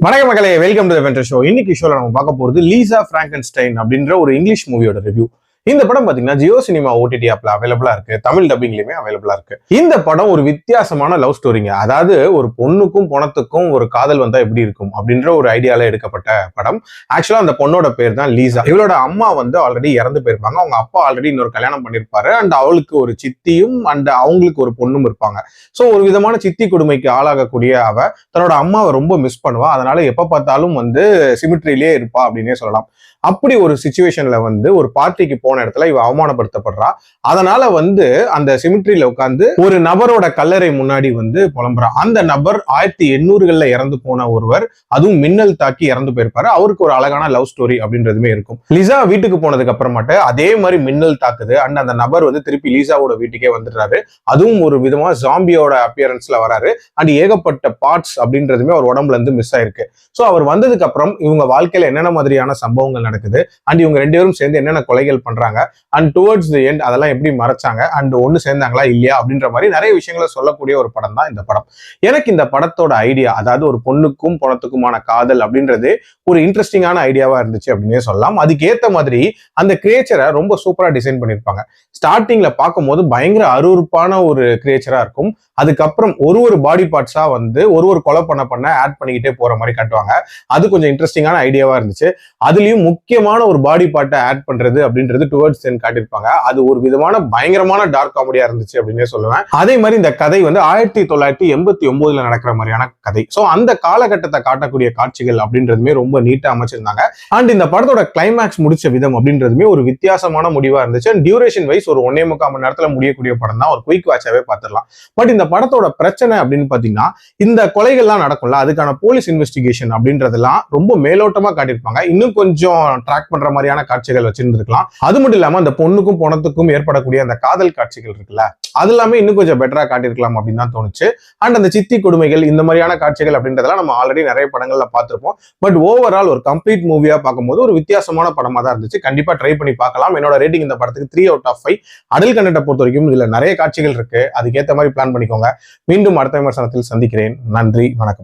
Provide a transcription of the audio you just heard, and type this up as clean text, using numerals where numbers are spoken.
வணக்க மக்களே, welcome to the venter show. இன்னைக்கு ஷோல நம்ம பார்க்க போறது லீசா பிராங்கன்ஸ்டைன் அப்படின்ற ஒரு இங்கிலீஷ் மூவியோட ரிவ்யூ. இந்த படம் பாத்தீங்கன்னா ஜியோ சினிமா ஓடிடி ஆப்ல அவைலபிளா இருக்கு, தமிழ் டப்பிங்லயுமே அவைலபிளா இருக்கு. இந்த படம் ஒரு வித்தியாசமான லவ் ஸ்டோரிங்க. அதாவது ஒரு பொண்ணுக்கும் பணத்துக்கும் ஒரு காதல் வந்தா எப்படி இருக்கும் அப்படின்ற ஒரு ஐடியால எடுக்கப்பட்ட படம். ஆக்சுவலா அந்த பொண்ணோட பேர் தான் லீசா. இவளோட அம்மா ஆல்ரெடி இறந்து போயிருப்பாங்க. அவங்க அப்பா ஆல்ரெடி இன்னொரு கல்யாணம் பண்ணிருப்பாரு. அண்ட் அவளுக்கு ஒரு சித்தியும் அண்ட் அவங்களுக்கு ஒரு பொண்ணும் இருப்பாங்க. சோ ஒரு விதமான சித்தி கொடுமைக்கு ஆளாகக்கூடிய அவ தன்னோட அம்மாவை ரொம்ப மிஸ் பண்ணுவா. அதனால எப்ப பார்த்தாலும் சிமிட்ரியிலேயே இருப்பா அப்படின்னே சொல்லலாம். அப்படி ஒரு சிச்சுவேஷன்ல ஒரு பார்ட்டிக்கு போன இடத்துல இவ அவமானப்படுத்தப்படுறா. அதனால அந்த சிமிட்ரியில உட்கார்ந்து ஒரு நபரோட கல்லறை முன்னாடி புலம்புறா. அந்த நபர் 1800களில் இறந்து போன ஒருவர், அதுவும் மின்னல் தாக்கி இறந்து போயிருப்பாரு. அவருக்கு ஒரு அழகான லவ் ஸ்டோரி அப்படின்றதுமே இருக்கும். லிசா வீட்டுக்கு போனதுக்கு அப்புறமாட்டு அதே மாதிரி மின்னல் தாக்குது. அண்ட் அந்த நபர் திருப்பி லீசாவோட வீட்டுக்கே வந்துடுறாரு. அதுவும் ஒரு விதமா ஜாம்பியோட அப்பியரன்ஸ்ல வராரு. அண்ட் ஏகப்பட்ட பார்ட்ஸ் அப்படின்றதுமே அவர் உடம்புல இருந்து மிஸ் ஆயிருக்கு. சோ அவர் வந்ததுக்கு அப்புறம் இவங்க வாழ்க்கையில என்னென்ன மாதிரியான சம்பவங்கள் நடக்குது, அண்ட் இவங்க ரெண்டு பேரும் சேர்ந்து என்னென்ன கொலைகள் பண்றாங்க, அண்ட் டுவர்ட்ஸ் தி எண்ட் அதெல்லாம் எப்படி மறைச்சாங்க, அண்ட் ஒன்னு சேர்ந்தாங்களா இல்லையா அப்படின்ற மாதிரி நிறைய விஷயங்களை சொல்லக்கூடிய ஒரு படம் தான் இந்த படம். எனக்கு இந்த படத்தோட ஐடியா, அதாவது ஒரு பொண்ணுக்கும் பணத்துக்குமான காதல் அப்படின்றது ஒரு இன்ட்ரெஸ்டிங்கான ஐடியாவா இருந்துச்சு அப்படின்னே சொல்லலாம். அதுக்கு ஏத்த மாதிரி அந்த கிரியேச்சரை ரொம்ப சூப்பரா டிசைன் பண்ணிருப்பாங்க. ஸ்டார்டிங்ல பார்க்கும்போது பயங்கர அருவருப்பான ஒரு கிரியேச்சரா இருக்கும். அதுக்கப்புறம் ஒரு பாடி பார்ட்ஸா ஒரு கொலை பண்ண ஆட் பண்ணிக்கிட்டே போற மாதிரி காட்டுவாங்க. அது கொஞ்சம் இன்ட்ரெஸ்டிங்கான ஐடியாவா இருந்துச்சு. அதுலயும் முக்கியமான ஒரு பாடி பார்ட்டை ஆட் பண்றது அப்படின்றது டுவர்ட்ஸ் எண்ட் காட்டியிருப்பாங்க. அது ஒரு விதமான பயங்கரமான டார்க் காமெடியா இருந்துச்சு அப்படின்னே சொல்லுவேன். அதே மாதிரி இந்த கதை 1989ல நடக்கிற மாதிரியான கதை. சோ அந்த காலகட்டத்தை காட்டக்கூடிய காட்சிகள் அப்படின்றதுமே ரொம்ப நீட்டா அமைச்சிருந்தாங்க. அண்ட் இந்த படத்தோட கிளைமேக்ஸ் முடிச்ச விதம் அப்படின்றதுமே ஒரு வித்தியாசமான முடிவா இருந்துச்சு. அண்ட் டியூரேஷன் வைஸ் ஒரு 1.25 மணி நேரத்துல முடியக்கூடிய படம் தான். ஒரு குயிக் வாட்சாவே பார்த்துடலாம். பட் இந்த படத்தோட பிரச்சனை அப்படின்னு பாத்தீங்கன்னா, இந்த கொலைகள்லாம் நடக்கும்ல, அதுக்கான போலீஸ் இன்வெஸ்டிகேஷன் அப்படின்றதெல்லாம் ரொம்ப மேலோட்டமா காட்டியிருப்பாங்க. இன்னும் கொஞ்சம் ட்ராக் பண்ற மாதிரியான காட்சிகள் வச்சிருந்திருக்கலாம். அது மட்டும் இல்லாம அந்த பொண்ணுக்கும் பணத்துக்கும் ஏற்படக்கூடிய அந்த காதல் காட்சிகள் இருக்குல்ல, அது எல்லாமே இன்னும் கொஞ்சம் பெட்டரா காட்டியிருக்கலாம் அப்படின்னு தான் தோணுச்சு. அண்ட் அந்த சித்தி கொடுமைகள், இந்த மாதிரியான காட்சிகள் அப்படின்றதெல்லாம் நம்ம ஆல்ரெடி நிறைய படங்கள்ல பார்த்திருப்போம். பட் ஓவரால் ஒரு கம்ப்ளீட் மூவியா பார்க்கும்போது ஒரு வித்தியாசமான படமா தான் இருந்துச்சு. கண்டிப்பா ட்ரை பண்ணி பார்க்கலாம். என்னோட ரேட்டிங் இந்த படத்துக்கு 3/5. அடல் கண்டென்ட்டை பொறுத்த வரைக்கும் இதுல நிறைய காட்சிகள் இருக்கு. அதுக்கேற்ற மாதிரி பிளான் பண்ணிக்கோங்க. மீண்டும் அடுத்த விமர்சனத்தில் சந்திக்கிறேன். நன்றி, வணக்கம்.